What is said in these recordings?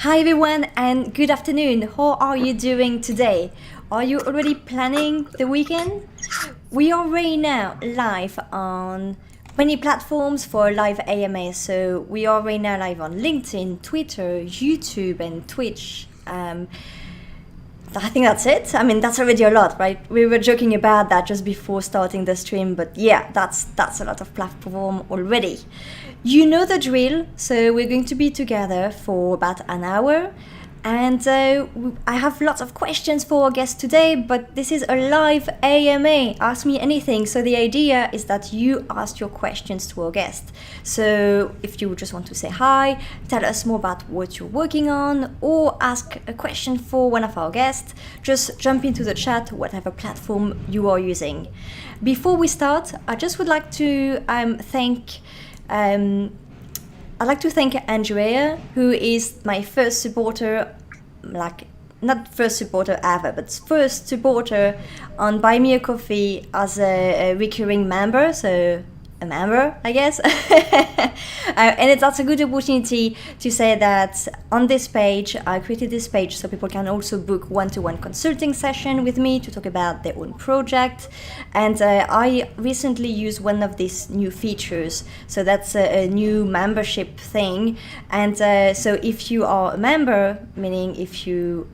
Hi everyone and good afternoon. How are you doing today? Are you already planning the weekend? We are right now live on many platforms for live AMA. So we are right now live on LinkedIn, Twitter, YouTube, and Twitch. I think that's it. I mean, that's already a lot, right? We were joking about that just before starting the stream, but yeah, that's a lot of platform already. You know the drill, so we're going to be together for about an hour. And I have lots of questions for our guests today, but this is a live AMA, Ask Me Anything. So the idea is that you ask your questions to our guest. So if you just want to say hi, tell us more about what you're working on, or ask a question for one of our guests, just jump into the chat, whatever platform you are using. Before we start, I just would like to thank I'd like to thank Andrea, who is my first supporter, like not first supporter ever, but first supporter on Buy Me a Coffee as a recurring member, so a member, I guess. And that's a good opportunity to say that on this page, I created this page so people can also book one-to-one consulting session with me to talk about their own project. And I recently used one of these new features. So that's a new membership thing. And so if you are a member, meaning if you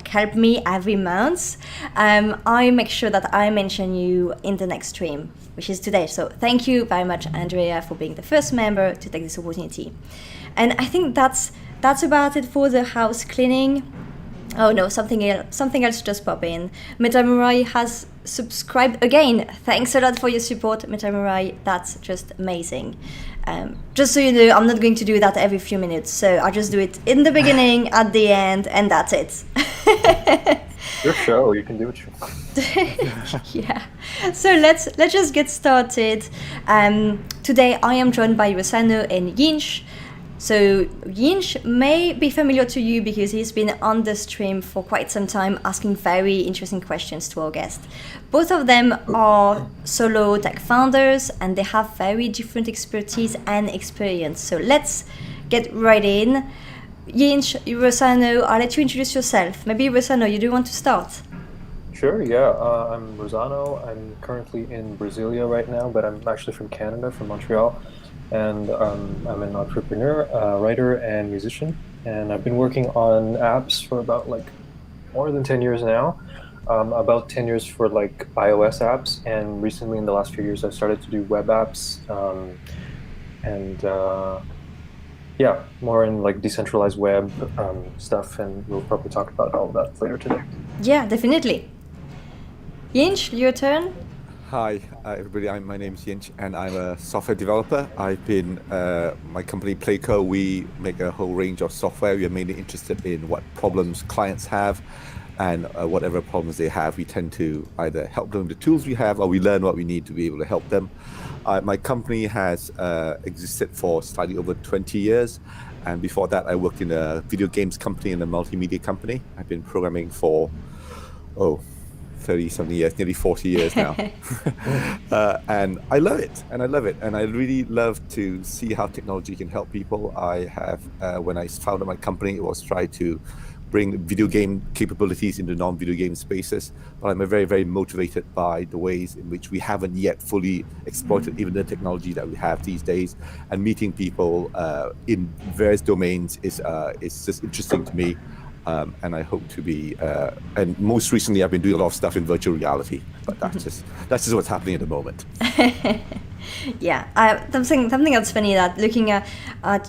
help me every month, I make sure that I mention you in the next stream, which is today. So thank you very much, Andrea, for being the first member to take this opportunity. And I think that's about it for the house cleaning. Oh no, something else just popped in. Metamurai has subscribed again. Thanks a lot for your support, Metamurai. That's just amazing. Just so you know, I'm not going to do that every few minutes. So I just do it in the beginning, at the end, and that's it. Your show, you can do what you want. Yeah. So let's just get started. Today I am joined by Rosano and Yinch. So Yinch may be familiar to you because he's been on the stream for quite some time asking very interesting questions to our guests. Both of them are solo tech founders and they have very different expertise and experience. So let's get right in. Yinch, Rosano, I'll let you introduce yourself. Maybe Rosano, you do want to start? Sure, yeah. I'm Rosano. I'm currently in Brasilia right now, but I'm actually from Canada, from Montreal. And I'm an entrepreneur, writer, and musician. And I've been working on apps for about more than 10 years now. About 10 years for iOS apps. And recently in the last few years, I've started to do web apps. Yeah, more in decentralized web stuff, and we'll probably talk about all of that later today. Yeah, definitely. Yinch, your turn. Hi, everybody. My name is Yinch, and I'm a software developer. I've been my company Playco. We make a whole range of software. We are mainly interested in what problems clients have, and whatever problems they have, we tend to either help them with the tools we have, or we learn what we need to be able to help them. My company has existed for slightly over 20 years. And before that, I worked in a video games company and a multimedia company. I've been programming for, 30-something years, nearly 40 years now. And I love it. And I really love to see how technology can help people. I have, when I founded my company, it was try to bring video game capabilities into non-video game spaces, but I'm very, very motivated by the ways in which we haven't yet fully exploited even the technology that we have these days. And meeting people in various domains is just interesting to me. And I hope to be, and most recently I've been doing a lot of stuff in virtual reality, but that's just what's happening at the moment. Yeah, something that's funny that looking at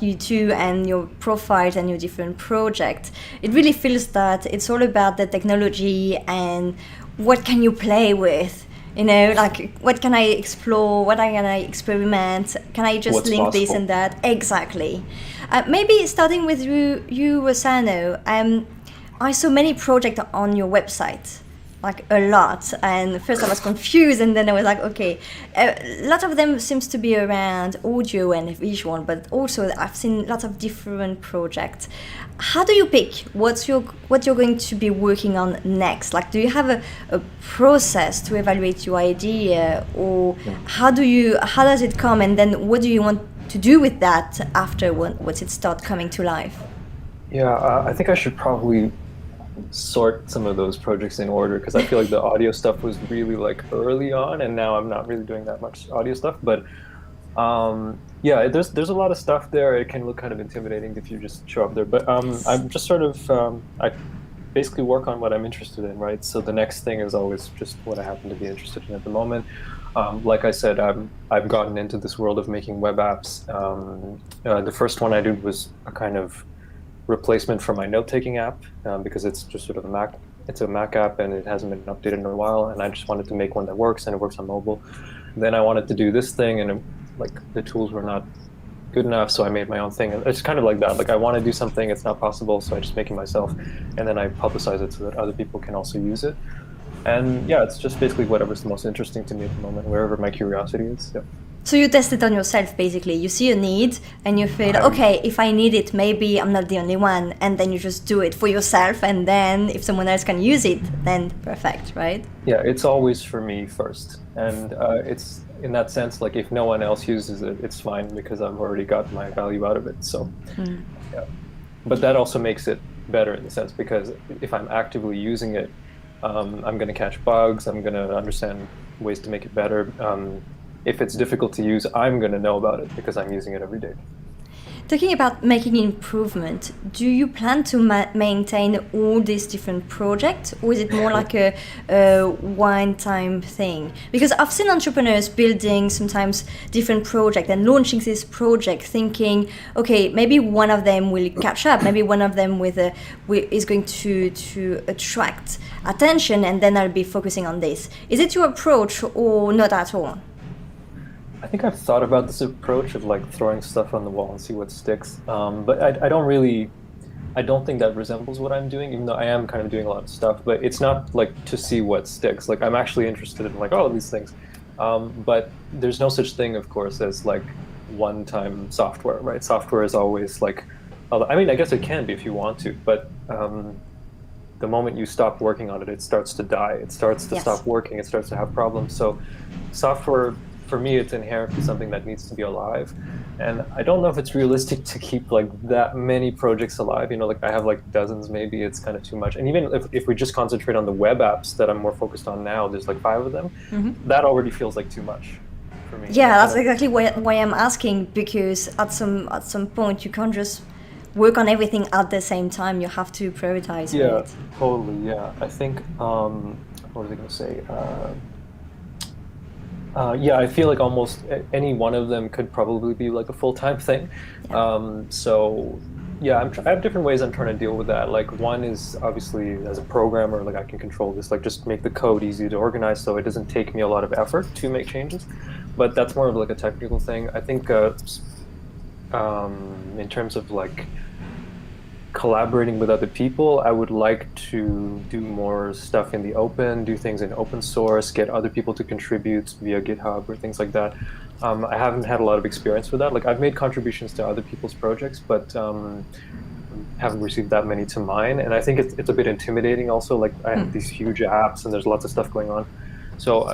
you two and your profiles and your different projects, it really feels that it's all about the technology and what can you play with. You know, what can I explore? What can I experiment? Can I just link this and that? Exactly. Maybe starting with you, Rosano. I saw many projects on your website, a lot. And first I was confused, and then I was like, okay. A lot of them seems to be around audio and visual, but also I've seen lots of different projects. How do you pick what you're going to be working on next? Do you have a process to evaluate your idea, or how does it come, and then what do you want to do with that after once it starts coming to life? Yeah, I think I should probably sort some of those projects in order, because I feel like the audio stuff was really like early on, and now I'm not really doing that much audio stuff. But yeah, there's a lot of stuff there. It can look kind of intimidating if you just show up there. But I'm just sort of I basically work on what I'm interested in, right? So the next thing is always just what I happen to be interested in at the moment. Like I said, I've gotten into this world of making web apps. The first one I did was a kind of replacement for my note-taking app, because it's just sort of it's a Mac app and it hasn't been updated in a while, and I just wanted to make one that works, and it works on mobile. Then I wanted to do this thing, and like the tools were not good enough, so I made my own thing. And it's kind of like that. Like I want to do something, it's not possible, so I just make it myself, and then I publicize it so that other people can also use it. And yeah, it's just basically whatever's the most interesting to me at the moment, wherever my curiosity is. Yeah. So you test it on yourself, basically. You see a need and you feel, okay, if I need it, maybe I'm not the only one. And then you just do it for yourself. And then if someone else can use it, then perfect, right? Yeah, it's always for me first. And it's in that sense, like if no one else uses it, it's fine because I've already got my value out of it. So, yeah. But that also makes it better in the sense, because if I'm actively using it, I'm going to catch bugs. I'm going to understand ways to make it better. If it's difficult to use, I'm going to know about it because I'm using it every day. Talking about making improvement, do you plan to maintain all these different projects, or is it more like a one-time thing? Because I've seen entrepreneurs building sometimes different projects and launching this project thinking, okay, maybe one of them will catch up, maybe one of them is going to attract attention, and then I'll be focusing on this. Is it your approach or not at all? I think I've thought about this approach of like throwing stuff on the wall and see what sticks. But I don't think that resembles what I'm doing, even though I am kind of doing a lot of stuff, but it's not like to see what sticks. Like I'm actually interested in like all of these things. But there's no such thing, of course, as like one-time software, right? Software is always like, I mean, I guess it can be if you want to, but the moment you stop working on it, it starts to die. It starts to stop working. It starts to have problems. So software, for me, it's inherently something that needs to be alive. And I don't know if it's realistic to keep like that many projects alive. You know, like I have like dozens, maybe it's kind of too much. And even if we just concentrate on the web apps that I'm more focused on now, there's like 5 of them, that already feels like too much for me. Yeah, that's exactly why I'm asking, because at some point you can't just work on everything at the same time. You have to prioritize. Yeah, right? Totally. Yeah, I think, what was I going to say? Yeah, I feel like almost any one of them could probably be like a full-time thing. Yeah. So yeah, I have different ways I'm trying to deal with that. Like one is obviously as a programmer, like I can control this, like just make the code easy to organize so it doesn't take me a lot of effort to make changes. But that's more of like a technical thing. I think in terms of like collaborating with other people, I would like to do more stuff in the open, do things in open source, get other people to contribute via GitHub or things like that. I haven't had a lot of experience with that. Like I've made contributions to other people's projects, but haven't received that many to mine. And I think it's a bit intimidating also. Like I have these huge apps and there's lots of stuff going on. So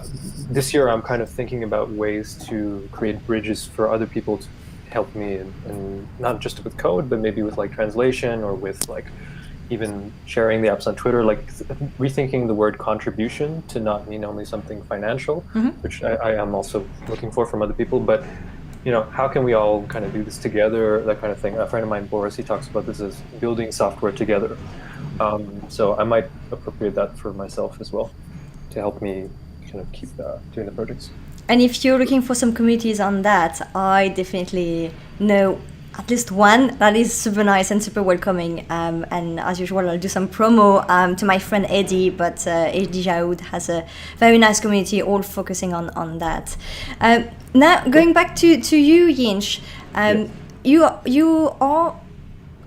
this year I'm kind of thinking about ways to create bridges for other people to help me and not just with code, but maybe with like translation or with like even sharing the apps on Twitter, like rethinking the word contribution to not mean only something financial, which I am also looking for from other people. But you know, how can we all kind of do this together, that kind of thing. A friend of mine, Boris, he talks about this as building software together. So I might appropriate that for myself as well to help me kind of keep doing the projects. And if you're looking for some communities on that, I definitely know at least one that is super nice and super welcoming. And as usual, I'll do some promo to my friend Eddie, but Eddie Jaoud has a very nice community all focusing on that. Now, going back to you, Yinch, you are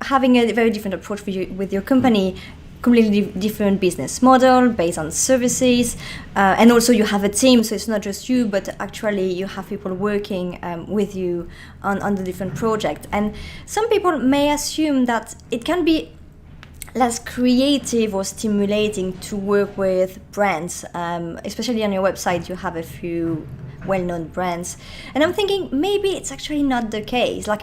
having a very different approach with your company. Completely different business model based on services, and also you have a team, so it's not just you, but actually you have people working with you on the different projects. And some people may assume that it can be less creative or stimulating to work with brands, especially on your website. You have a few well-known brands. And I'm thinking maybe it's actually not the case. Like,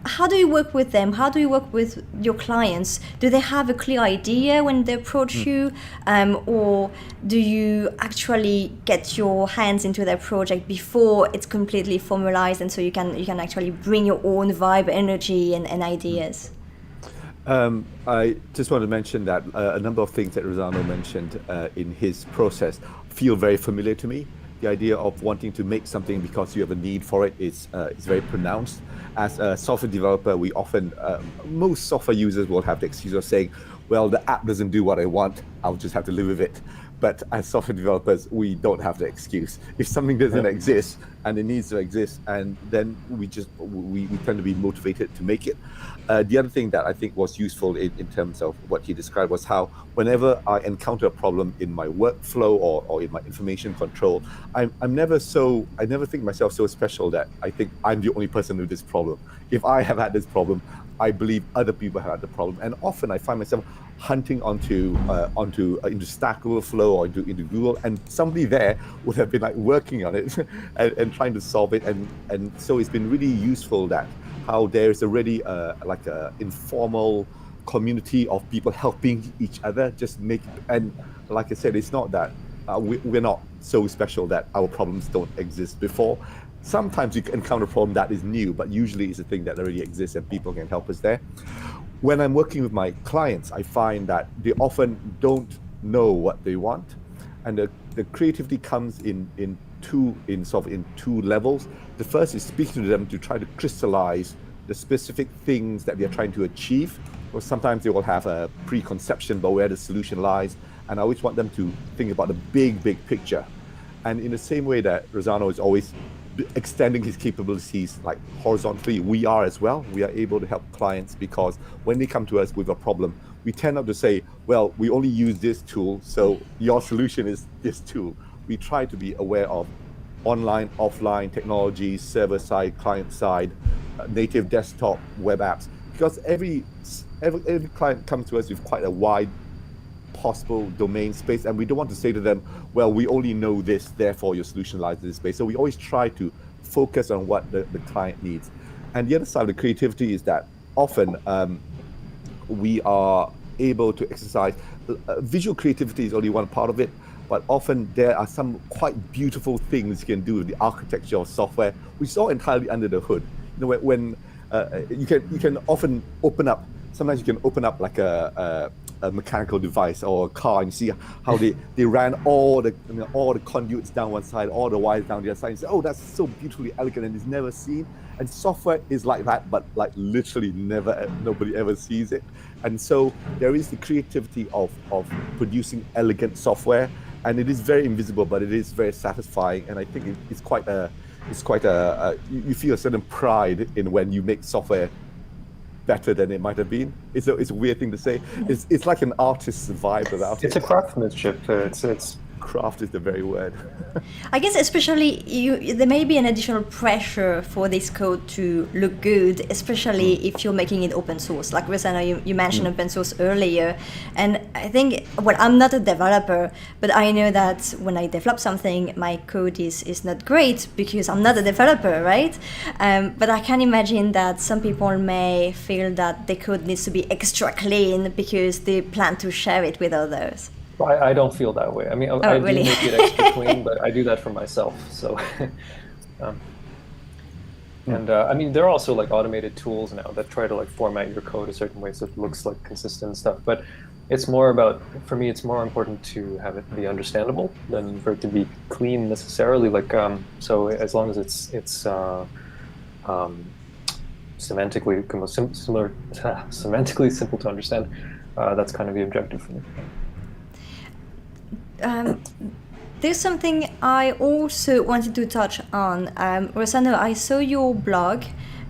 how do you work with them? How do you work with your clients? Do they have a clear idea when they approach you? Or do you actually get your hands into their project before it's completely formalized, and so you can actually bring your own vibe, energy, and ideas? I just want to mention that a number of things that Rosano mentioned in his process feel very familiar to me. The idea of wanting to make something because you have a need for it is very pronounced. As a software developer, we often, most software users will have the excuse of saying, well, the app doesn't do what I want, I'll just have to live with it. But as software developers, we don't have the excuse. If something doesn't exist and it needs to exist, and then we tend to be motivated to make it. The other thing that I think was useful in terms of what he described was how whenever I encounter a problem in my workflow or in my information control, I never think myself so special that I think I'm the only person with this problem. If I have had this problem, I believe other people have had the problem, and often I find myself hunting into Stack Overflow or into Google, and somebody there would have been like working on it and trying to solve it, and so it's been really useful that how there's already like a informal community of people helping each other and like I said, it's not that we're not so special that our problems don't exist before. Sometimes you encounter a problem that is new, but usually it's a thing that already exists and people can help us there. When I'm working with my clients, I find that they often don't know what they want, and the creativity comes in two levels. The first is speaking to them to try to crystallize the specific things that they're trying to achieve, or sometimes they will have a preconception about where the solution lies, and I always want them to think about the big picture. And in the same way that Rosano is always extending his capabilities like horizontally, we are as well. We are able to help clients because when they come to us with a problem, we tend not to say, well, we only use this tool, so your solution is this tool. We try to be aware of online, offline technologies, server side, client side, native desktop, web apps, because every client comes to us with quite a wide possible domain space, and we don't want to say to them, well, we only know this, therefore your solution lies in this space. So we always try to focus on what the client needs. And the other side of the creativity is that often we are able to exercise visual creativity is only one part of it, but often there are some quite beautiful things you can do with the architecture of software, which is all entirely under the hood. You know, when you can often open up, sometimes you can open up like a mechanical device or a car and see how they ran all the conduits down one side, all the wires down the other side, and say, oh, that's so beautifully elegant and it's never seen. And software is like that, but like literally nobody ever sees it. And so there is the creativity of producing elegant software, and it is very invisible, but it is very satisfying. And I think it's quite a you feel a certain pride in when you make software better than it might have been. It's a weird thing to say. It's like an artist's vibe about it. It's a craftsmanship. It's craft is the very word. I guess especially there may be an additional pressure for this code to look good, especially if you're making it open source. Like Rosano, you mentioned open source earlier, and I think, well, I'm not a developer, but I know that when I develop something, my code is not great because I'm not a developer, right? But I can imagine that some people may feel that the code needs to be extra clean because they plan to share it with others. I don't feel that way. I mean, I really? do make it extra clean, but I do that for myself. So, I mean, there are also like automated tools now that try to like format your code a certain way so it looks like consistent and stuff. But it's more about, for me, it's more important to have it be understandable than for it to be clean necessarily. Like, so as long as it's semantically simple to understand, that's kind of the objective for me. There's something I also wanted to touch on. Rosano, I saw your blog,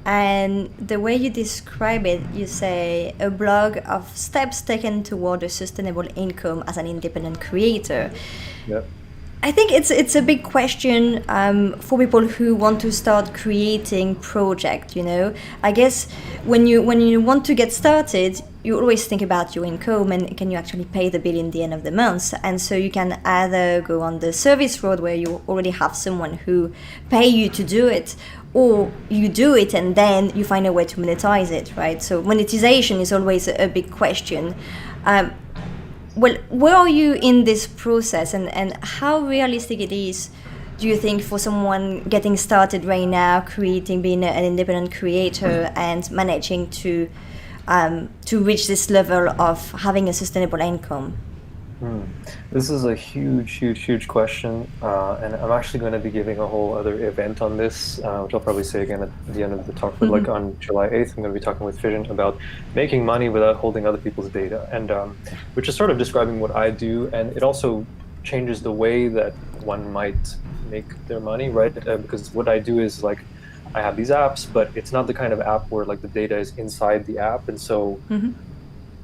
and the way you describe it, you say a blog of steps taken toward a sustainable income as an independent creator. Yep. I think it's a big question for people who want to start creating project. You know, I guess when you want to get started, you always think about your income and can you actually pay the bill in the end of the month. And so you can either go on the service road where you already have someone who pay you to do it, or you do it and then you find a way to monetize it, right? So monetization is always a big question. Well, where are you in this process, and how realistic it is, do you think, for someone getting started right now, being an independent creator and managing to reach this level of having a sustainable income? This is a huge question, and I'm actually going to be giving a whole other event on this, which I'll probably say again at the end of the talk. But like on July 8th, I'm going to be talking with Fission about making money without holding other people's data, and which is sort of describing what I do, and it also changes the way that one might make their money, right? Because what I do is like I have these apps, but it's not the kind of app where like the data is inside the app, and so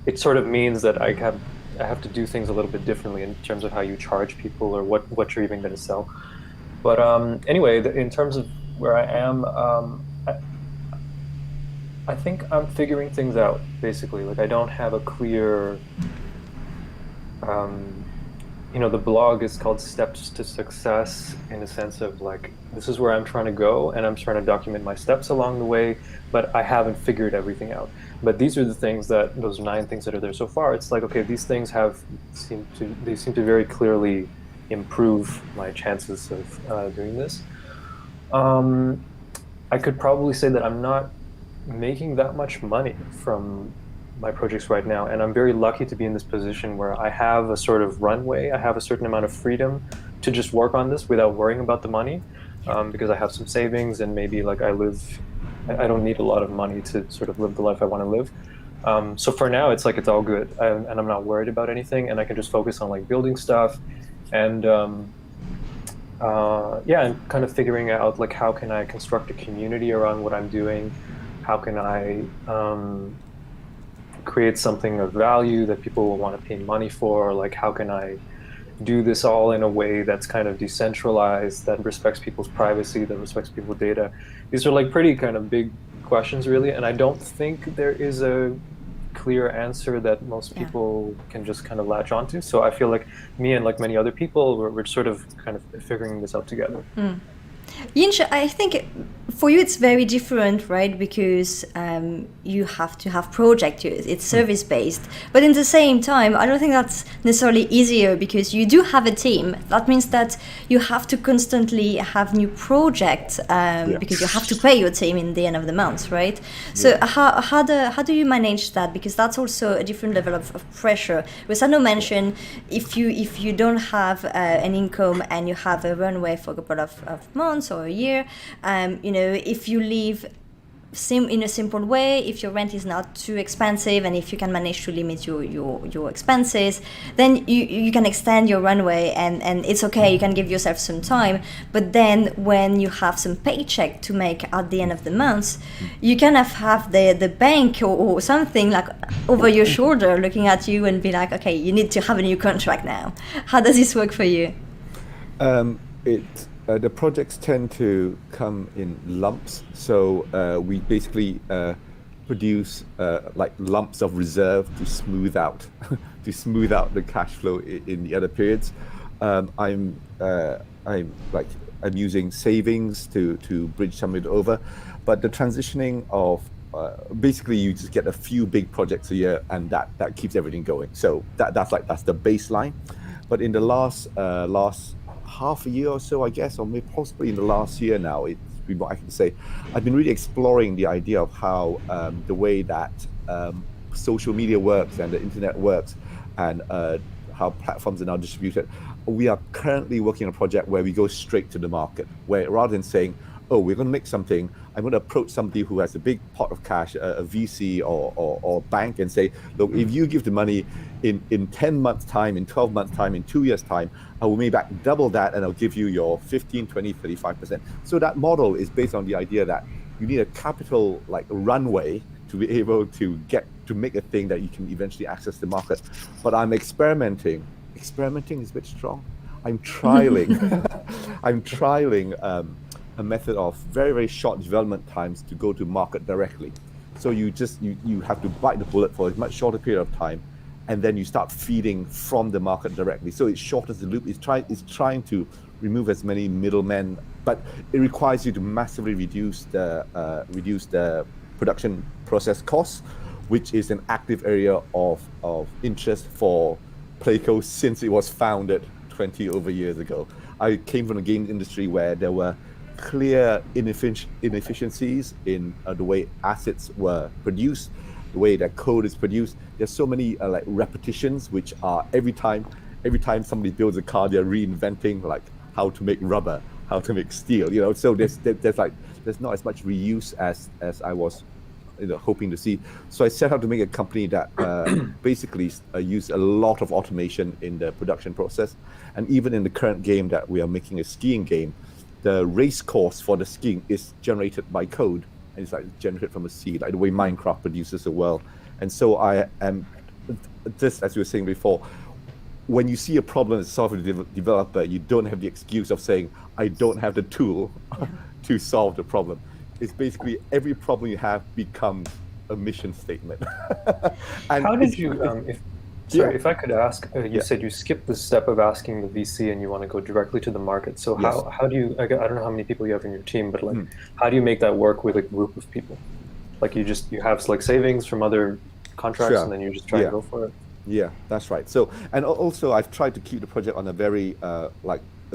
it sort of means that I have to do things a little bit differently in terms of how you charge people or what you're even going to sell. But anyway, in terms of where I am, I think I'm figuring things out, basically. Like I don't have a clear, the blog is called Steps to Success, in a sense of like, this is where I'm trying to go and I'm trying to document my steps along the way, but I haven't figured everything out. But these are the things those 9 things that are there so far. It's like, okay, these things seem to very clearly improve my chances of doing this. I could probably say that I'm not making that much money from my projects right now, and I'm very lucky to be in this position where I have a sort of runway, I have a certain amount of freedom to just work on this without worrying about the money, because I have some savings and maybe like I don't need a lot of money to sort of live the life I want to live. So for now, it's like it's all good, and I'm not worried about anything, and I can just focus on like building stuff, and and kind of figuring out like how can I construct a community around what I'm doing, how can I create something of value that people will want to pay money for, like how can I do this all in a way that's kind of decentralized, that respects people's privacy, that respects people's data. These are like pretty kind of big questions, really, and I don't think there is a clear answer that most people can just kind of latch onto. So I feel like me and like many other people, we're sort of kind of figuring this out together. Yinch, I think for you it's very different, right? Because you have to have projects, it's service-based. But in the same time, I don't think that's necessarily easier because you do have a team. That means that you have to constantly have new projects because you have to pay your team in the end of the month, right? So how do you manage that? Because that's also a different level of pressure. Rosano mentioned if you don't have an income and you have a runway for a couple of months or a year, if you live in a simple way, if your rent is not too expensive and if you can manage to limit your expenses, then you can extend your runway and it's okay, you can give yourself some time. But then when you have some paycheck to make at the end of the month, you kind of have the bank or something like over your shoulder looking at you and be like, okay, you need to have a new contract now. How does this work for you? The projects tend to come in lumps, so we basically produce like lumps of reserve to smooth out the cash flow in the other periods. I'm using savings to bridge some of it over, but the transitioning of basically you just get a few big projects a year, and that keeps everything going. So that's the baseline. But in the last half a year or so, I guess, or maybe possibly in the last year now, it's been what I can say. I've been really exploring the idea of how the way that social media works and the internet works, and how platforms are now distributed. We are currently working on a project where we go straight to the market, where rather than saying, oh, we're going to make something, I'm going to approach somebody who has a big pot of cash, a VC or bank, and say, look, if you give the money in 10 months time, in 12 months time, in 2 years time, I will maybe back double that and I'll give you your 15, 20, 35%. So that model is based on the idea that you need a capital like runway to be able to make a thing that you can eventually access the market. But I'm experimenting. Experimenting is a bit strong. I'm trialing a method of very, very short development times to go to market directly. So you have to bite the bullet for a much shorter period of time, and then you start feeding from the market directly. So it shortens the loop. It's trying to remove as many middlemen, but it requires you to massively reduce the production process costs, which is an active area of interest for Playco since it was founded 20 over years ago. I came from the game industry where there were clear inefficiencies in the way assets were produced, the way that code is produced. There's so many like repetitions, which are every time somebody builds a car, they're reinventing like how to make rubber, how to make steel. So there's not as much reuse as I was hoping to see. So I set out to make a company that basically use a lot of automation in the production process. And even in the current game that we are making, a skiing game, the race course for the skiing is generated by code, and it's like generated from a seed, like the way Minecraft produces a world. And so I am just, as you were saying before, when you see a problem as a software developer, you don't have the excuse of saying, I don't have the tool to solve the problem. It's basically every problem you have becomes a mission statement. And how did you, if I could ask, you said you skipped the step of asking the VC and you want to go directly to the market. So how do you, I don't know how many people you have in your team, but like, how do you make that work with a group of people? Like you have like savings from other contracts and then you just try to go for it? Yeah, that's right. So, and also I've tried to keep the project on a very a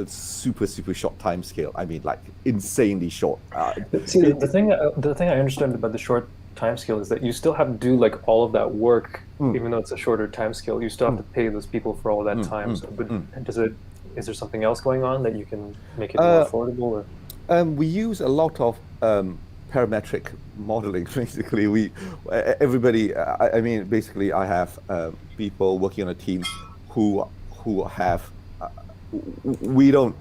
super short time scale. I mean, like insanely short. See, the thing I understand about the short time scale is that you still have to do like all of that work, even though it's a shorter time scale. You still have to pay those people for all that time. So, but is there something else going on that you can make it more affordable? Or? We use a lot of parametric modeling. Basically, everybody. I mean, basically, I have people working on a team who have. We don't.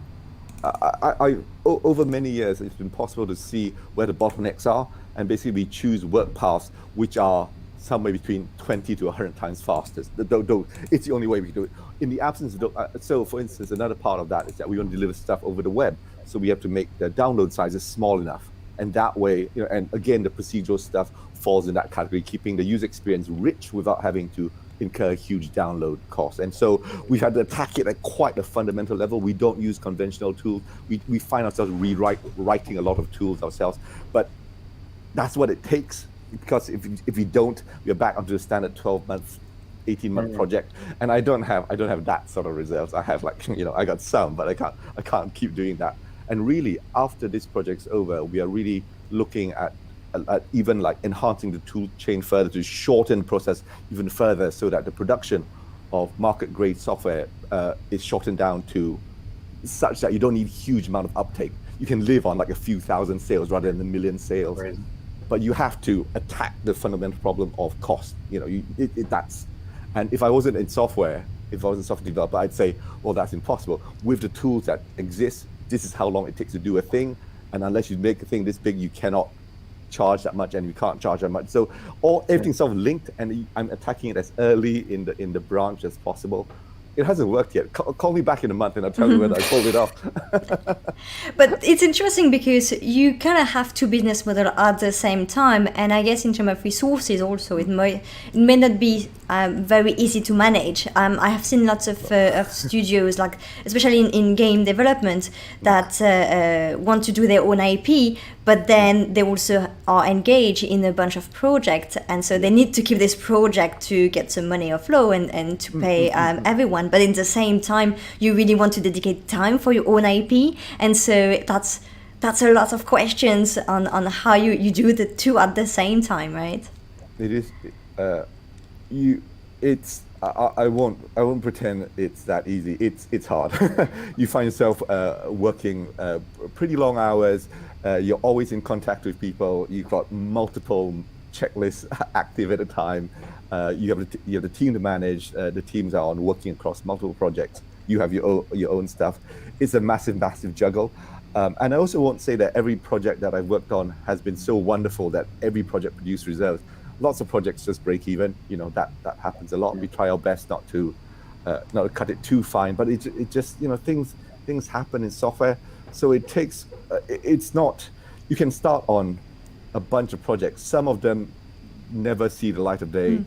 Over many years, it's been possible to see where the bottlenecks are, and basically we choose work paths which are somewhere between 20 to 100 times faster. It's the only way we can do it. In the absence of, so for instance, another part of that is that we want to deliver stuff over the web, so we have to make the download sizes small enough, and that way, and again, the procedural stuff falls in that category, keeping the user experience rich without having to incur huge download costs. And so we've had to attack it at quite a fundamental level. We don't use conventional tools. We find ourselves writing a lot of tools ourselves, but that's what it takes, because if we don't, we're back onto the standard 12-month, 18-month project. And I don't have that sort of reserves. I have I got some, but I can't keep doing that. And really, after this project's over, we are really looking at even like enhancing the tool chain further to shorten the process even further, so that the production of market grade software is shortened down to such that you don't need huge amount of uptake. You can live on like a few thousand sales rather than a million sales. Right. But you have to attack the fundamental problem of cost. That's, and if I wasn't in software, if I was a software developer, I'd say, well, that's impossible. With the tools that exist, this is how long it takes to do a thing, and unless you make a thing this big, you cannot charge that much, and we can't charge that much. So everything's sort of linked, and I'm attacking it as early in the branch as possible. It hasn't worked yet. Call me back in a month and I'll tell you whether I pulled it off. But it's interesting because you kind of have two business models at the same time, and I guess in terms of resources also, it may not be very easy to manage. I have seen lots of studios, like especially in game development, that want to do their own IP, but then they also are engaged in a bunch of projects, and so they need to keep this project to get some money or flow and to pay everyone. But in the same time, you really want to dedicate time for your own IP, and so that's a lot of questions on how you do the two at the same time, right? It is. I won't pretend it's that easy. It's hard. You find yourself working pretty long hours. You're always in contact with people. You've got multiple checklists active at a time. You have the team to manage. The teams are working across multiple projects. You have your own stuff. It's a massive juggle. And I also won't say that every project that I've worked on has been so wonderful that every project produced reserves. Lots of projects just break even. That happens a lot. We try our best not to cut it too fine, but it just things happen in software. So it takes. It's not. You can start on a bunch of projects. Some of them never see the light of day.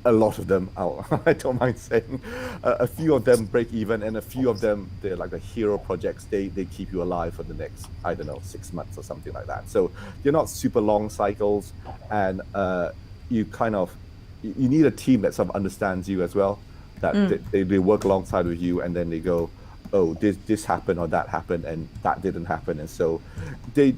A lot of them, I don't mind saying, a few of them break even, and a few of them, they're like the hero projects. They keep you alive for the next, I don't know, 6 months or something like that. So they're not super long cycles, and you need a team that sort of understands you as well, that they work alongside with you, and then they go, oh, this happened or that happened, and that didn't happen, and so they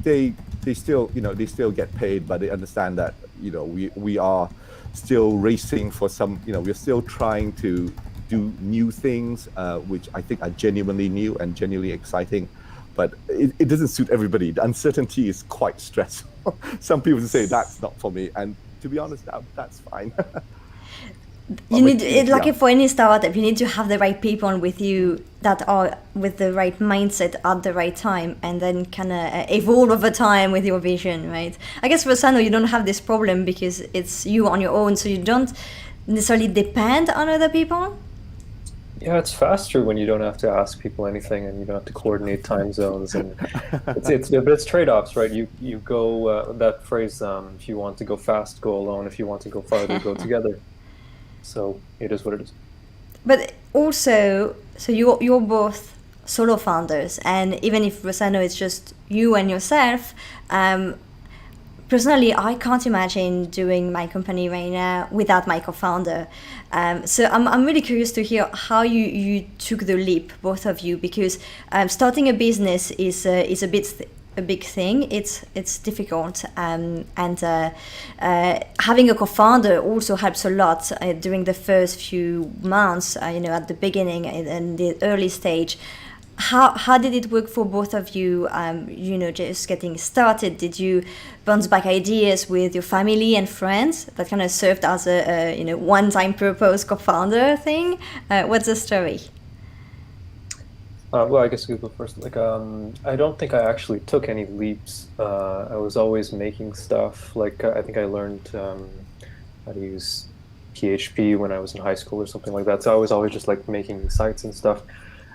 still, they still get paid, but they understand that, we are still racing for some, we're still trying to do new things, which I think are genuinely new and genuinely exciting, but it doesn't suit everybody. The uncertainty is quite stressful. Some people say that's not for me, and to be honest, that's fine. You need, like for any startup, you need to have the right people with you that are with the right mindset at the right time, and then kind of evolve over time with your vision, right? I guess Rosano, you don't have this problem because it's you on your own, so you don't necessarily depend on other people. Yeah, it's faster when you don't have to ask people anything, and you don't have to coordinate time zones, and it's trade-offs, right? You go that phrase, if you want to go fast, go alone. If you want to go farther, go together. So it is what it is. But also, so you're both solo founders, and even if Rosano is just you and yourself, personally, I can't imagine doing my company right now without my co-founder. So I'm really curious to hear how you took the leap, both of you, because starting a business is a big thing. It's difficult, and having a co-founder also helps a lot during the first few months. At the beginning and the early stage. How did it work for both of you? Just getting started. Did you bounce back ideas with your family and friends that kind of served as a one-time purpose co-founder thing? What's the story? Well, I guess you go first. I don't think I actually took any leaps. I was always making stuff. I think I learned how to use PHP when I was in high school or something like that. So I was always just making sites and stuff.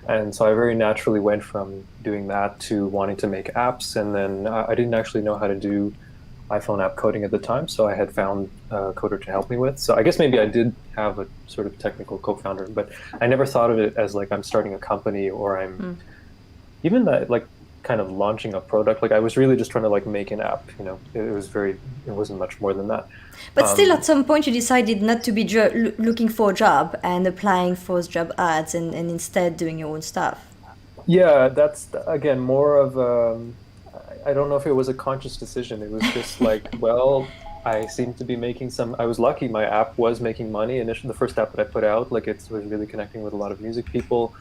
And so I very naturally went from doing that to wanting to make apps. And then I didn't actually know how to do iPhone app coding at the time, so I had found a coder to help me with. So I guess maybe I did have a sort of technical co-founder, but I never thought of it as I'm starting a company, or I'm even that kind of launching a product. I was really just trying to make an app. It wasn't much more than that. But still, at some point, you decided not to be looking for a job and applying for job ads, and instead doing your own stuff. Yeah, that's again more of I don't know if it was a conscious decision. It was just well, I seem to be making some. I was lucky. My app was making money. Initially, the first app that I put out, it was really connecting with a lot of music people.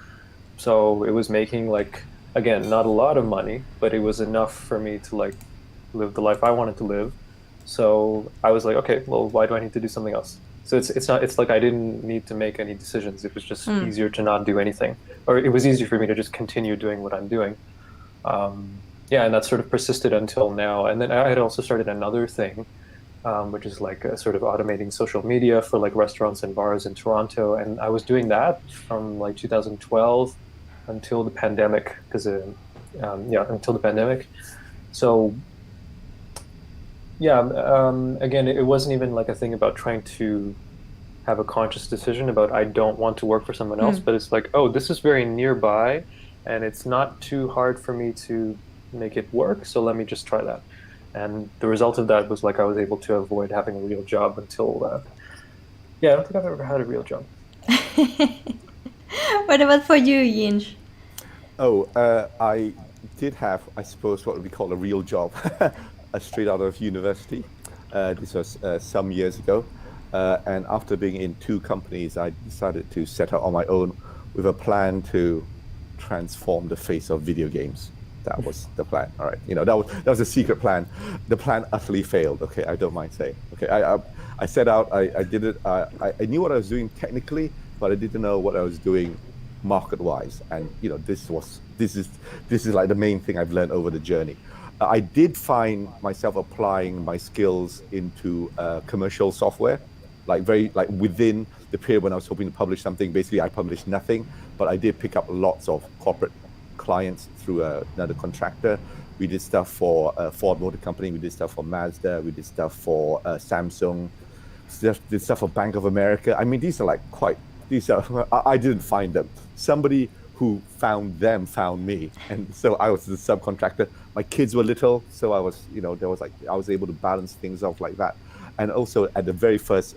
So it was making again, not a lot of money, but it was enough for me to live the life I wanted to live. So I was okay, well, why do I need to do something else? So it's not. It's I didn't need to make any decisions. It was just easier to not do anything, or it was easier for me to just continue doing what I'm doing. Yeah, and that sort of persisted until now. And then I had also started another thing, which is sort of automating social media for restaurants and bars in Toronto. And I was doing that from 2012 until the pandemic, until the pandemic. So yeah, again, it wasn't even a thing about trying to have a conscious decision about I don't want to work for someone else, but it's oh, this is very nearby, and it's not too hard for me to make it work, so let me just try that. And the result of that was I was able to avoid having a real job until I don't think I've ever had a real job. What about for you, Yinch? I did have, I suppose, what would be called a real job straight out of university. This was some years ago, and after being in 2 companies, I decided to set out on my own with a plan to transform the face of video games. That was the plan. All right, that was a secret plan. The plan utterly failed. Okay, I don't mind saying. Okay, I set out. I did it. I knew what I was doing technically, but I didn't know what I was doing market-wise. And this is the main thing I've learned over the journey. I did find myself applying my skills into commercial software, within the period when I was hoping to publish something. Basically, I published nothing, but I did pick up lots of corporate clients through another contractor, We did stuff for Ford Motor Company. We did stuff for Mazda. We did stuff for Samsung. Did stuff for Bank of America. I mean, these are I didn't find them. Somebody who found them found me, and so I was the subcontractor. My kids were little, so I was, I was able to balance things off like that. And also at the very first,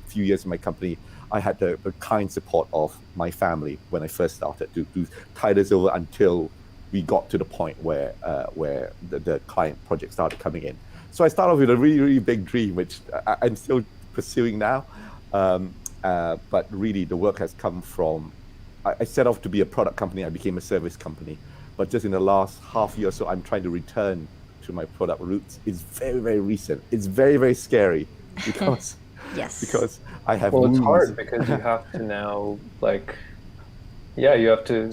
few years of my company, I had the kind support of my family when I first started to tide us over until we got to the point where the client project started coming in. So I started off with a really, really big dream, which I'm still pursuing now. But really, the work has come from, I set off to be a product company. I became a service company. But just in the last half year or so, I'm trying to return to my product roots. It's very, very recent. It's very, very scary because yes, because I have. Well, it's hard because you have to now you have to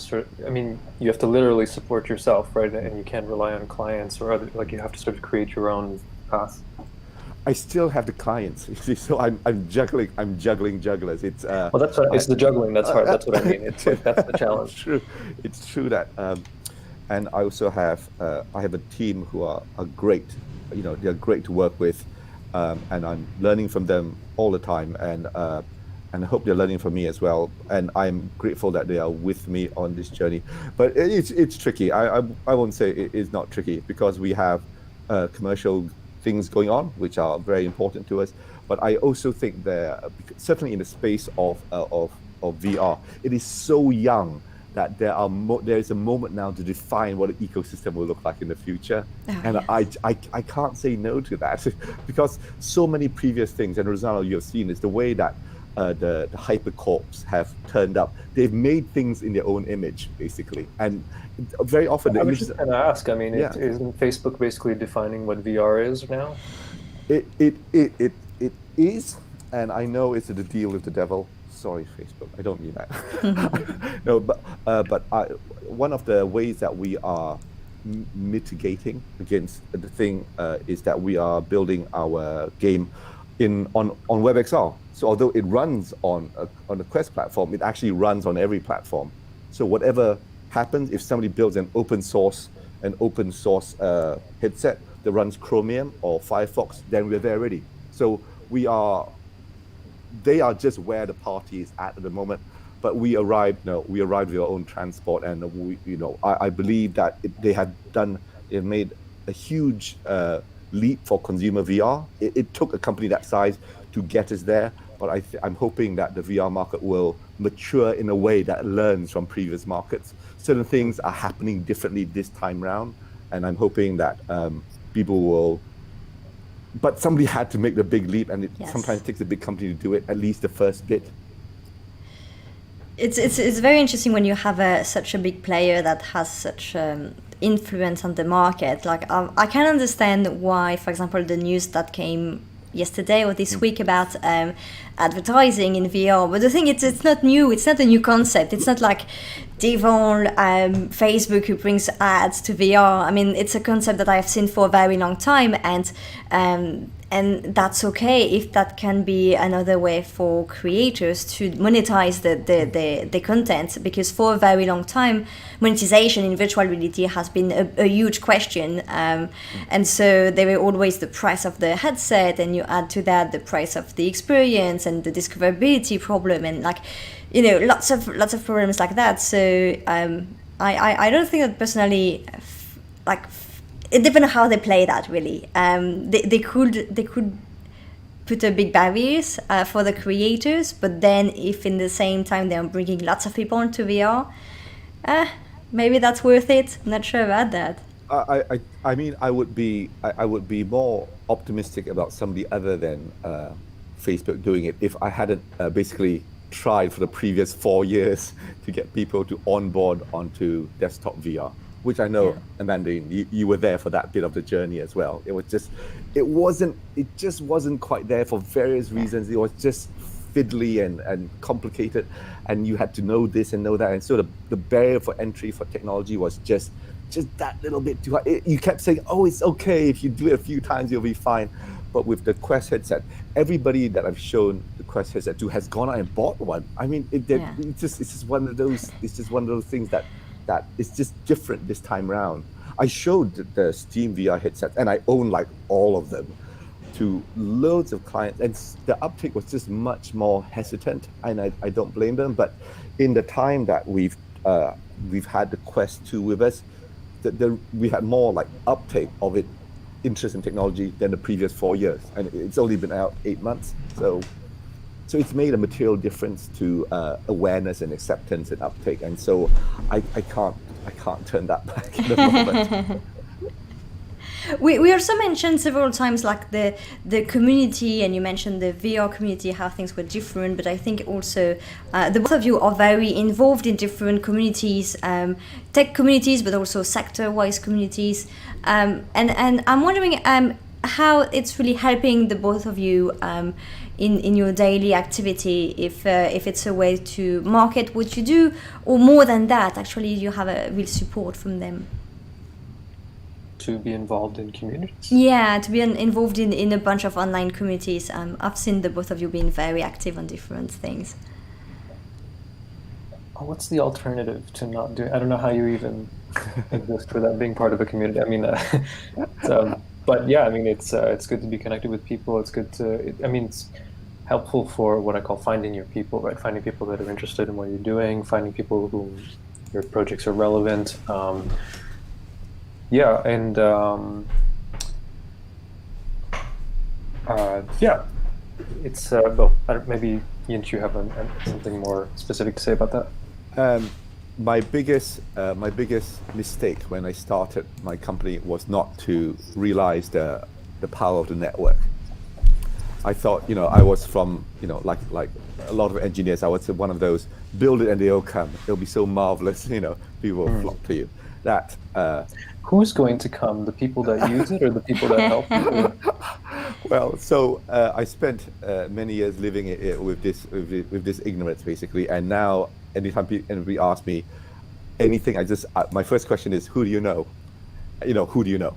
you have to literally support yourself, right? And you can't rely on clients or other, you have to sort of create your own path. I still have the clients, you see, so I'm juggling jugglers. It's it's the juggling that's hard. That's what I mean. It's that's the challenge. It's true that, and I also have I have a team who are great. They're great to work with, and I'm learning from them all the time, and I hope they're learning from me as well. And I'm grateful that they are with me on this journey. But it's tricky. I won't say it is not tricky, because we have commercial things going on which are very important to us. But I also think that certainly in the space of VR, it is so young that there is a moment now to define what an ecosystem will look like in the future. And yes. I can't say no to that because so many previous things, and Rosano, you have seen, is the way that the hypercorps have turned up. They've made things in their own image, basically, and very often. I was just going to ask. I mean, isn't Facebook basically defining what VR is now? It is, and I know it's the deal with the devil. Sorry, Facebook. I don't mean that. No, but one of the ways that we are mitigating against the thing is that we are building our game on WebXR. So although it runs on the Quest platform, it actually runs on every platform. So whatever happens, if somebody builds an open source headset that runs Chromium or Firefox, then we're there ready. So they are just where the party is at the moment. But we arrived with our own transport, and I believe that they've made a huge leap for consumer VR. It took a company that size to get us there, but I'm hoping that the VR market will mature in a way that learns from previous markets. Certain things are happening differently this time round, and I'm hoping that people will. But somebody had to make the big leap, and it sometimes takes a big company to do it, at least the first bit. It's very interesting when you have such a big player that has such influence on the market. I can understand why, for example, the news that came yesterday or this week about advertising in VR. But the thing is, it's not new. It's not a new concept. It's not like Devon, Facebook, who brings ads to VR. I mean, it's a concept that I've seen for a very long time, and that's okay if that can be another way for creators to monetize the content, because for a very long time monetization in virtual reality has been a huge question, and so there were always the price of the headset, and you add to that the price of the experience and the discoverability problem, and lots of problems like that. So I don't think that personally, it depends on how they play that, really. They could put a big barriers for the creators, but then if in the same time they're bringing lots of people into VR, maybe that's worth it. I'm not sure about that. I mean, I would be more optimistic about somebody other than Facebook doing it if I hadn't basically tried for the previous 4 years to get people to onboard onto desktop VR. Which I know, Amandine, you were there for that bit of the journey as well. It just wasn't quite there for various reasons. It was just fiddly and complicated, and you had to know this and know that. And so the barrier for entry for technology was just that little bit too high. You kept saying, oh, it's okay, if you do it a few times, you'll be fine. But with the Quest headset, everybody that I've shown the Quest headset to has gone out and bought one. I mean, it's just one of those things that it's just different this time around. I showed the Steam VR headsets, and I own like all of them, to loads of clients, and the uptake was just much more hesitant, and I don't blame them. But in the time that we've had the Quest 2 with us, we had more like uptake of it, interest in technology, than the previous 4 years, and it's only been out 8 months. So it's made a material difference to awareness and acceptance and uptake, and so I can't turn that back in the moment. We also mentioned several times like the community, and you mentioned the VR community, how things were different, but I think also the both of you are very involved in different communities, tech communities, but also sector-wise communities, and I'm wondering how it's really helping the both of you in your daily activity, if it's a way to market what you do, or more than that, actually you have a real support from them. To be involved in communities? Yeah, to be involved in a bunch of online communities. I've seen the both of you being very active on different things. What's the alternative to not doing? I don't know how you even exist without being part of a community. I mean, but yeah, I mean, it's good to be connected with people. It's good to, it's helpful for what I call finding your people, right? Finding people that are interested in what you're doing, finding people who your projects are relevant. Yeah, and yeah, it's well, maybe Yinch, you have something more specific to say about that. My biggest mistake when I started my company was not to realize the power of the network. I thought, I was from, like a lot of engineers, I was one of those, build it and they'll come. It'll be so marvelous, people will flock to you. That who's going to come? The people that use it, or the people that help you? Well, so I spent many years living with this ignorance, basically, and now anytime anybody asks me anything, my first question is, who do you know? Who do you know?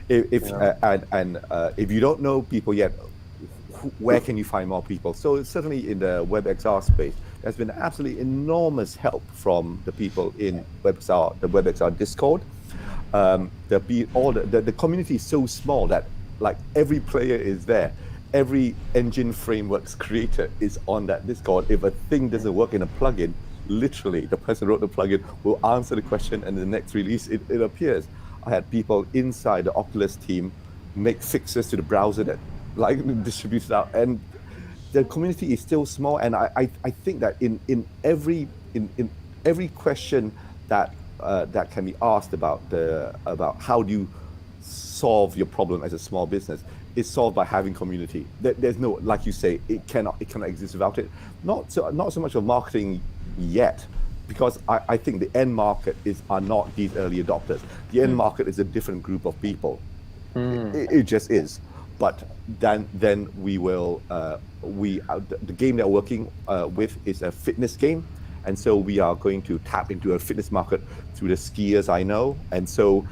If you don't know people yet, where can you find more people? So certainly in the WebXR space, there's been absolutely enormous help from the people in WebXR, the WebXR Discord. The community is so small that like every player is there. Every engine frameworks creator is on that Discord. If a thing doesn't work in a plugin, literally the person who wrote the plugin will answer the question, and the next release it appears. I had people inside the Oculus team make fixes to the browser that distributes it out, and the community is still small. And I think that in every question that can be asked about how do you solve your problem as a small business, is solved by having community. There's no, like you say, it cannot exist without it. Not so much of marketing yet, because I think the end market are not these early adopters. The end market is a different group of people. It just is. But then we will the game that we're working with is a fitness game, and so we are going to tap into a fitness market through the skiers I know. And so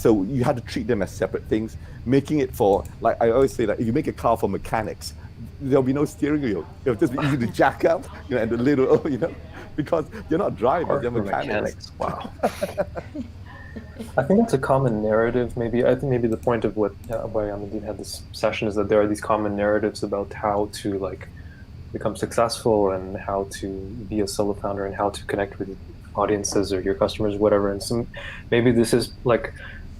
you have to treat them as separate things, making it for, like I always say, that if you make a car for mechanics, there'll be no steering wheel. It'll just be easy to jack up, and the little, because you're not drivers, you're mechanics. Wow. I think that's a common narrative. I think maybe the point of why Amandine had this session is that there are these common narratives about how to become successful and how to be a solo founder and how to connect with audiences or your customers, whatever. And so maybe this is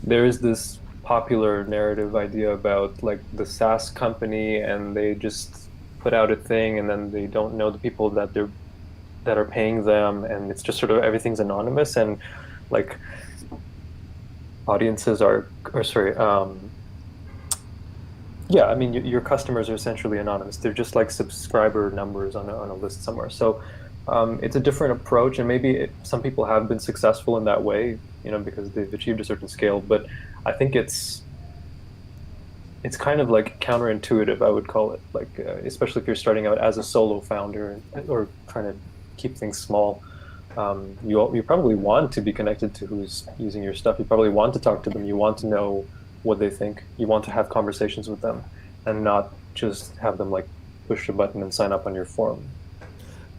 there is this popular narrative idea about the SaaS company, and they just put out a thing and then they don't know the people that are paying them, and it's just sort of everything's anonymous, and audiences your customers are essentially anonymous. They're just like subscriber numbers on a list somewhere. So it's a different approach, and maybe some people have been successful in that way, because they've achieved a certain scale. But I think it's kind of counterintuitive, I would call it, especially if you're starting out as a solo founder or trying to keep things small. You probably want to be connected to who's using your stuff. You probably want to talk to them. You want to know what they think. You want to have conversations with them, and not just have them push a button and sign up on your forum.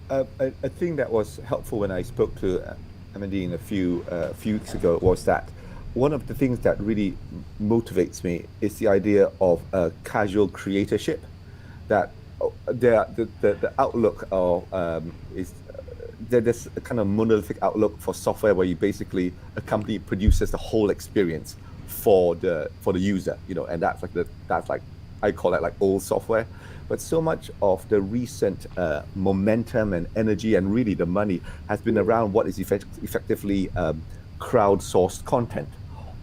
A thing that was helpful when I spoke to Amandine a few weeks ago was that one of the things that really motivates me is the idea of casual creatorship. That the outlook of is there's a kind of monolithic outlook for software where you basically a company produces the whole experience for the user, and that's like I call that like old software. But so much of the recent momentum and energy and really the money has been around what is effectively crowdsourced content.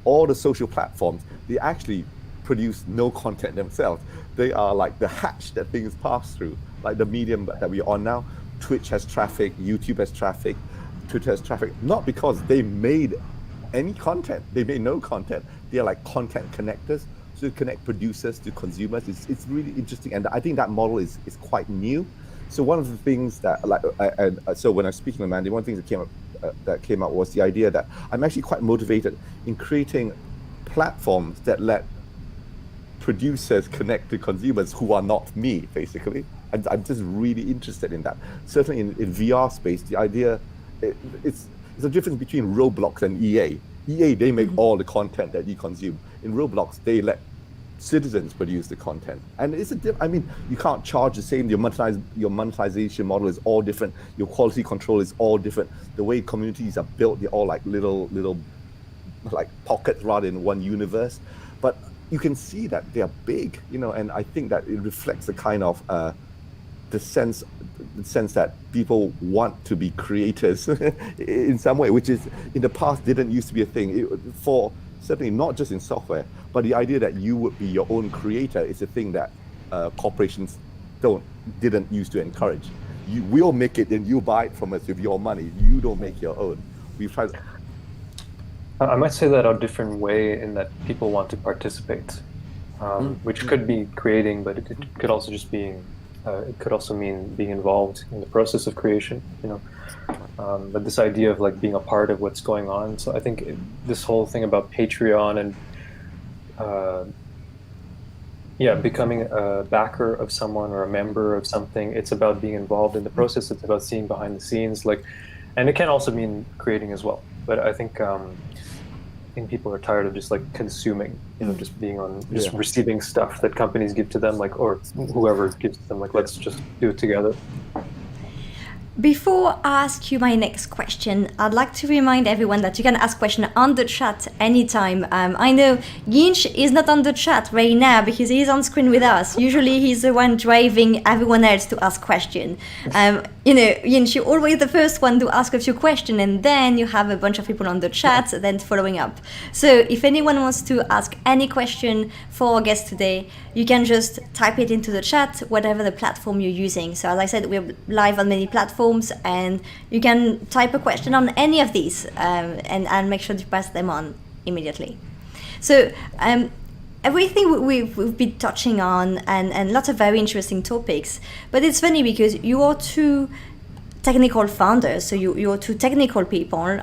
All the social platforms, they actually produce no content themselves. They are like the hatch that things pass through, like the medium that we're on now. Twitch has traffic, YouTube has traffic, Twitter has traffic, not because they made any content. They made no content. They are like content connectors to connect producers to consumers. It's really interesting, and I think that model is quite new. So one of the things that so when I was speaking to Mandy, one of the things that came out was the idea that I'm actually quite motivated in creating platforms that let producers connect to consumers who are not me, basically. I'm just really interested in that. Certainly in VR space, the idea, it's a difference between Roblox and EA. EA, they make all the content that you consume. In Roblox, they let citizens produce the content. And you can't charge the same. Your monetization model is all different. Your quality control is all different. The way communities are built, they're all like little like pockets rather than one universe. But you can see that they are big, and I think that it reflects the kind of the sense that people want to be creators in some way, which is in the past didn't used to be a thing. For certainly not just in software, but the idea that you would be your own creator is a thing that corporations didn't used to encourage. We'll make it and you buy it from us with your money. You don't make your own. We've tried. I might say that a different way, in that people want to participate, which could be creating, but it could also just being. It could also mean being involved in the process of creation, but this idea of like being a part of what's going on. So I think this whole thing about Patreon and becoming a backer of someone or a member of something, it's about being involved in the process. It's about seeing behind the scenes, and it can also mean creating as well. But I think people are tired of just like consuming, just being on, just receiving stuff that companies give to them, or whoever gives to them, let's just do it together. Before I ask you my next question, I'd like to remind everyone that you can ask questions on the chat anytime. I know Yinch is not on the chat right now because he's on screen with us. Usually he's the one driving everyone else to ask questions. Yinch, you're always the first one to ask a few questions, and then you have a bunch of people on the chat then following up. So if anyone wants to ask any question for our guest today, you can just type it into the chat, whatever the platform you're using. So as I said, we're live on many platforms, and you can type a question on any of these and make sure to pass them on immediately. So everything we've been touching on and lots of very interesting topics, but it's funny because you are two technical founders, so you're two technical people,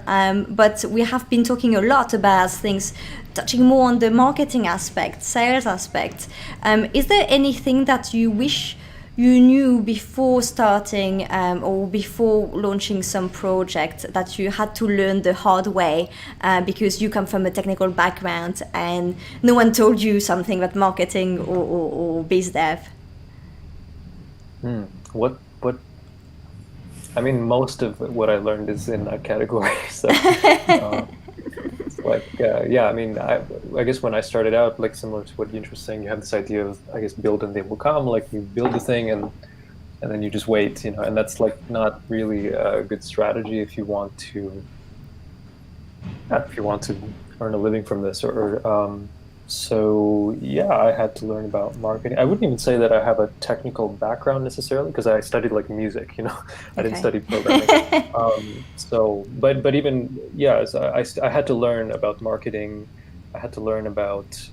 but we have been talking a lot about things touching more on the marketing aspect, sales aspect. Is there anything that you wish you knew before starting or before launching some project that you had to learn the hard way because you come from a technical background and no one told you something about marketing or biz dev? What? I mean, most of what I learned is in that category. So, it's I mean, I guess when I started out, similar to what Yinch was saying, you have this idea of, I guess, build and they will come. You build the thing and then you just wait, and that's not really a good strategy if you want to earn a living from this. So I had to learn about marketing. I wouldn't even say that I have a technical background necessarily, because I studied music, I didn't study programming. But even, I had to learn about marketing. I had to learn about,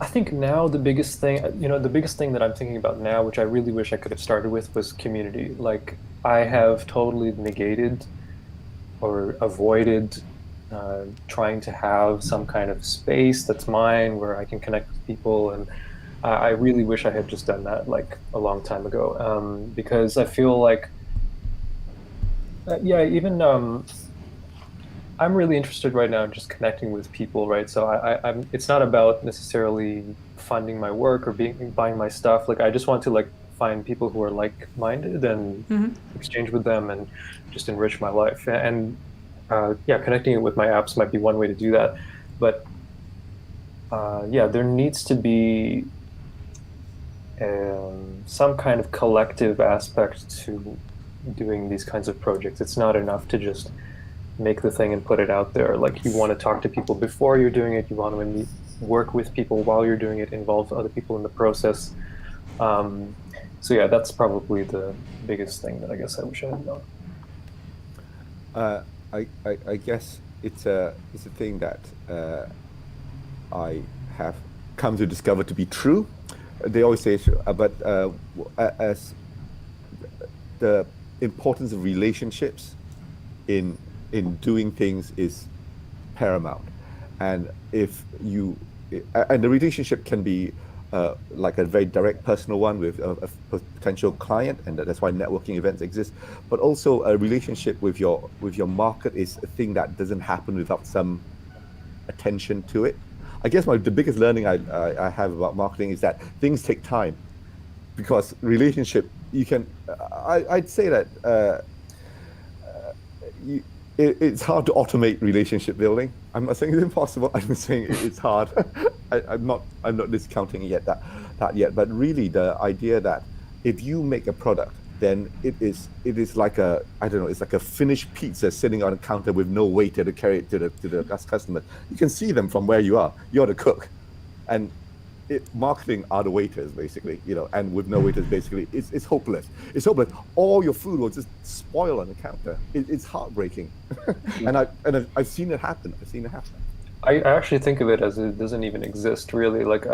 I think now the biggest thing that I'm thinking about now, which I really wish I could have started with, was community. I have totally negated or avoided trying to have some kind of space that's mine where I can connect with people, and I really wish I had just done that a long time ago, because I feel I'm really interested right now in just connecting with people, right? So I'm it's not about necessarily funding my work or buying my stuff. Like I just want to like find people who are like-minded and exchange with them and just enrich my life. And yeah, connecting it with my apps might be one way to do that. But yeah, there needs to be some kind of collective aspect to doing these kinds of projects. It's not enough to just make the thing and put it out there. Like you want to talk to people before you're doing it. You want to work with people while you're doing it, involve other people in the process. So yeah, that's probably the biggest thing that I guess I wish I had known. I guess it's a thing that I have come to discover to be true. They always say, but as the importance of relationships in doing things is paramount, and if you and the relationship can be like a very direct personal one with a potential client, and that's why networking events exist. But also a relationship with your market is a thing that doesn't happen without some attention to it. I guess the biggest learning I have about marketing is that things take time, because relationship you can I'd say that it's hard to automate relationship building. I'm not saying it's impossible. I'm saying it's hard. I'm not discounting that yet. But really, the idea that if you make a product, then it is like it's like a finished pizza sitting on a counter with no waiter to carry it to the customer. You can see them from where you are. You're the cook, and marketing are the waiters basically, and with no waiters basically, it's hopeless. It's hopeless. All your food will just spoil on the counter. It's heartbreaking, and I've seen it happen. I actually think of it as it doesn't even exist really. Like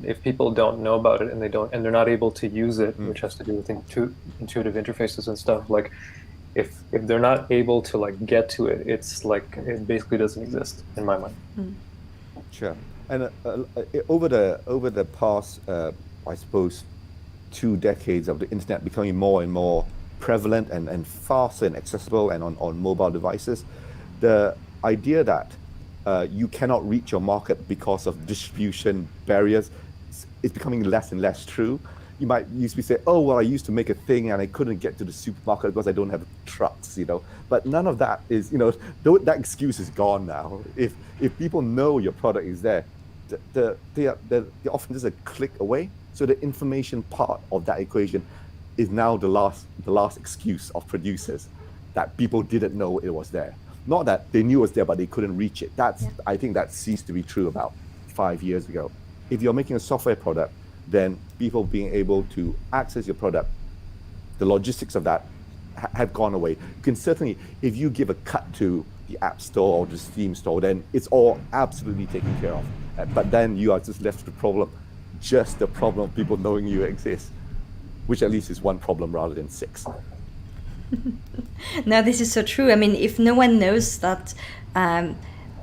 if people don't know about it and they're not able to use it, which has to do with intuitive interfaces and stuff. Like if they're not able to like get to it, it's like it basically doesn't exist in my mind. Sure. And over the past, I suppose, 2 decades of the internet becoming more and more prevalent and fast and accessible and on mobile devices, the idea that you cannot reach your market because of distribution barriers is becoming less and less true. You might used to say, oh, well, I used to make a thing and I couldn't get to the supermarket because I don't have trucks, But none of that is, that excuse is gone now. If people know your product is there, they're often just a click away. So the information part of that equation is now the last excuse of producers, that people didn't know it was there. Not that they knew it was there, but they couldn't reach it. I think that ceased to be true about 5 years ago. If you're making a software product, then people being able to access your product, the logistics of that have gone away. You can certainly, if you give a cut to the App Store or the Steam Store, then it's all absolutely taken care of. But then you are just left with the problem of people knowing you exist, which at least is one problem rather than 6. No, this is so true. I mean, if no one knows that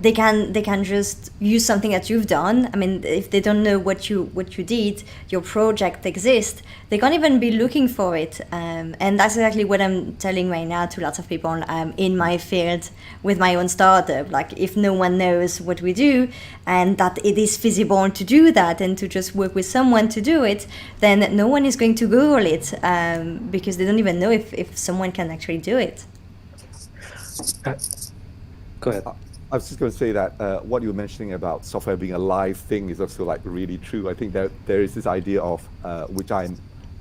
they can just use something that you've done. I mean, if they don't know what you did, your project exists, they can't even be looking for it. And that's exactly what I'm telling right now to lots of people in my field with my own startup. Like, if no one knows what we do and that it is feasible to do that and to just work with someone to do it, then no one is going to Google it because they don't even know if someone can actually do it. Go ahead. I was just going to say that what you were mentioning about software being a live thing is also like really true. I think that there is this idea of which I'm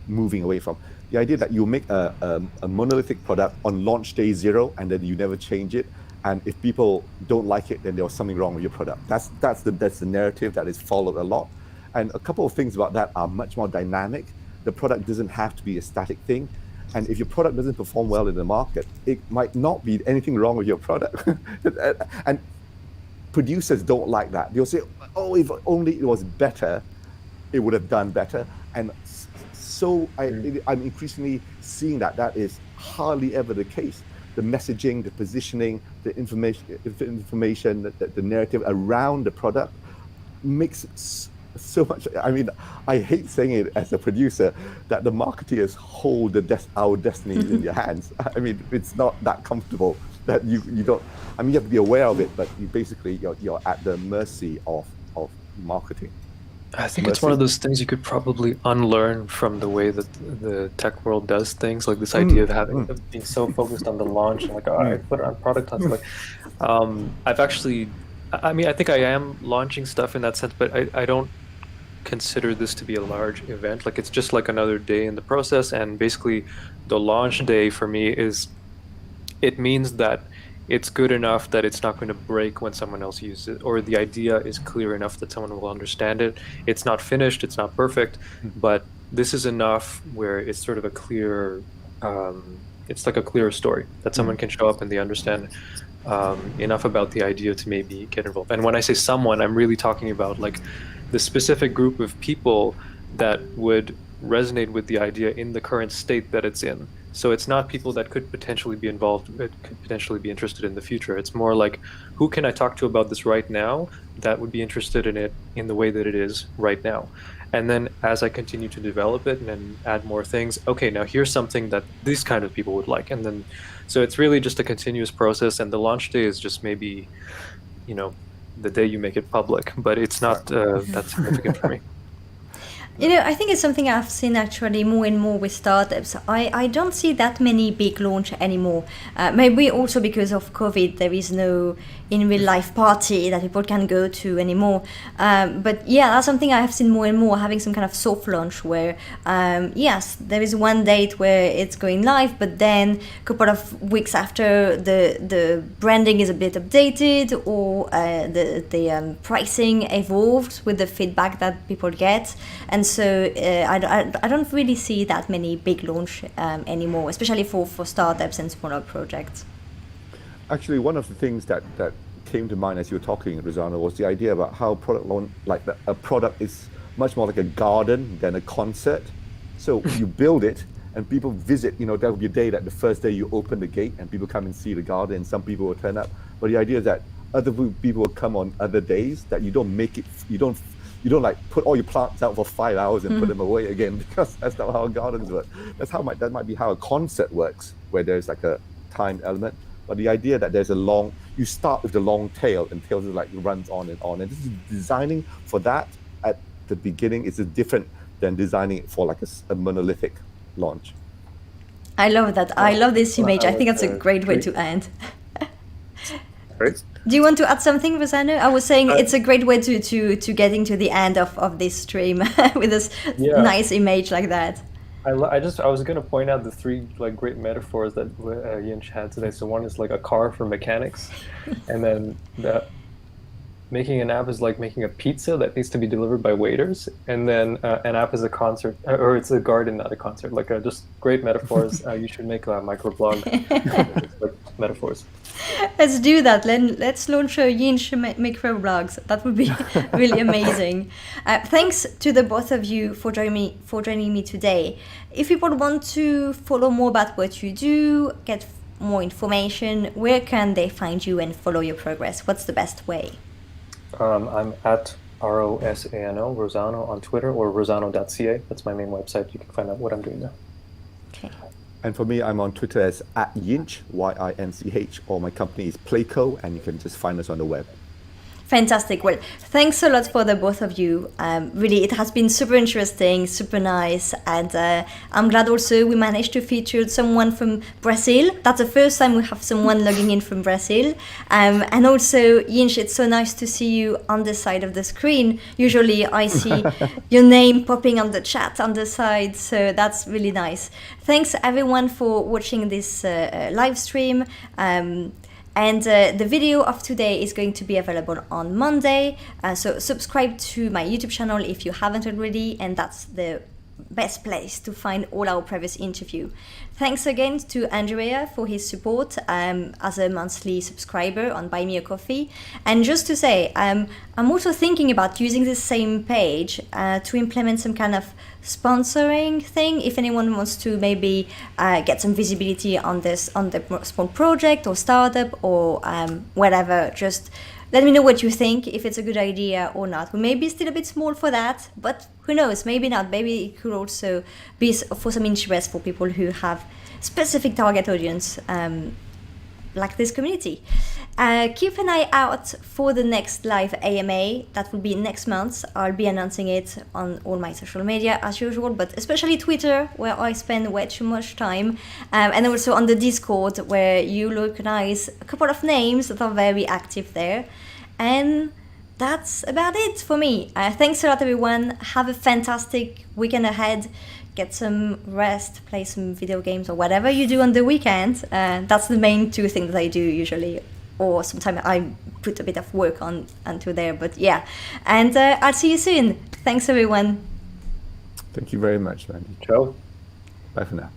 moving away from, the idea that you make a monolithic product on launch day 0 and then you never change it. And if people don't like it, then there's something wrong with your product. That's the narrative that is followed a lot. And a couple of things about that are much more dynamic. The product doesn't have to be a static thing. And if your product doesn't perform well in the market, it might not be anything wrong with your product. And producers don't like that. They'll say, oh, if only it was better, it would have done better. And so I'm increasingly seeing that is hardly ever the case. The messaging, the positioning, the information, the narrative around the product makes so much. I mean, I hate saying it as a producer that the marketeers hold our destiny in their hands. I mean, it's not that comfortable that you don't. I mean, you have to be aware of it, but you basically you're at the mercy of marketing. I think it's one of those things you could probably unlearn from the way that the tech world does things, like this idea of being so focused on the launch and like, oh, I put it on product hunt. Like, I've actually, I mean, I think I am launching stuff in that sense, but I don't consider this to be a large event. Like, it's just like another day in the process, and basically the launch day for me is, it means that it's good enough that it's not going to break when someone else uses it, or the idea is clear enough that someone will understand it. It's not finished, it's not perfect, but this is enough where it's sort of a clear, it's like a clear story that someone can show up and they understand enough about the idea to maybe get involved. And when I say someone, I'm really talking about like the specific group of people that would resonate with the idea in the current state that it's in. So it's not people that could potentially be involved, could potentially be interested in the future. It's more like, who can I talk to about this right now that would be interested in it in the way that it is right now? And then as I continue to develop it and then add more things, okay, now here's something that these kind of people would like. And then, so it's really just a continuous process, and the launch day is just maybe, you know, the day you make it public, but it's not that significant for me. You know, I think it's something I've seen actually more and more with startups. I don't see that many big launch anymore. Maybe also because of COVID, there is no in real life party that people can go to anymore. But yeah, that's something I have seen more and more, having some kind of soft launch where, yes, there is one date where it's going live, but then a couple of weeks after the branding is a bit updated, or the pricing evolved with the feedback that people get. And so I don't really see that many big launch anymore, especially for startups and smaller projects. Actually, one of the things that came to mind as you were talking, Rosano, was the idea about how product launch, like a product is much more like a garden than a concert. So you build it and people visit, you know, there will be a day that the first day you open the gate and people come and see the garden, and some people will turn up. But the idea is that other people will come on other days, that you don't make it, you don't like put all your plants out for 5 hours and put them away again, because that's not how gardens work. That might be how a concert works, where there's like a timed element. But the idea that there's you start with the long tail, and tail just like runs on. And this is designing for that at the beginning is different than designing it for like a monolithic launch. I love that. I love this image. I think that's a great way to end. Great. Do you want to add something, Rosano? I was saying it's a great way to getting to the end of this stream with this nice image like that. I was going to point out the three like great metaphors that Yinch had today. So one is like a car for mechanics, and then making an app is like making a pizza that needs to be delivered by waiters, and then an app is a concert, or it's a garden, not a concert. Like just great metaphors. You should make a microblog. Like metaphors. Let's do that. Let's launch a Yinch microblogs. That would be really amazing. Thanks to the both of you for joining me today. If people want to follow more about what you do, get more information, where can they find you and follow your progress? What's the best way? I'm at Rosano, Rosano on Twitter, or rosano.ca. That's my main website. You can find out what I'm doing there. Okay. And for me, I'm on Twitter as @Yinch, YINCH, or my company is Playco, and you can just find us on the web. Fantastic. Well, thanks a lot for the both of you. Really, it has been super interesting, super nice, and I'm glad also we managed to feature someone from Brazil. That's the first time we have someone logging in from Brazil. And also, Yinch, it's so nice to see you on the side of the screen. Usually I see your name popping on the chat on the side, so that's really nice. Thanks everyone for watching this live stream. And the video of today is going to be available on Monday. So subscribe to my YouTube channel if you haven't already, and that's the best place to find all our previous interview. Thanks again to Andrea for his support as a monthly subscriber on Buy Me a Coffee. And just to say, I'm also thinking about using this same page to implement some kind of sponsoring thing. If anyone wants to maybe get some visibility on the small project or startup or whatever, just let me know what you think, if it's a good idea or not. We may be still a bit small for that, but who knows, maybe not. Maybe it could also be for some interest for people who have specific target audience. like this community. Keep an eye out for the next live AMA. That will be next month. I'll be announcing it on all my social media as usual, but especially Twitter, where I spend way too much time, and also on the Discord, where you recognize a couple of names that are very active there. And that's about it for me. Thanks a lot, everyone. Have a fantastic weekend ahead. Get some rest, play some video games or whatever you do on the weekend. That's the main two things I do usually. Or sometimes I put a bit of work onto there. But yeah. And I'll see you soon. Thanks, everyone. Thank you very much, Randy. Ciao. Bye for now.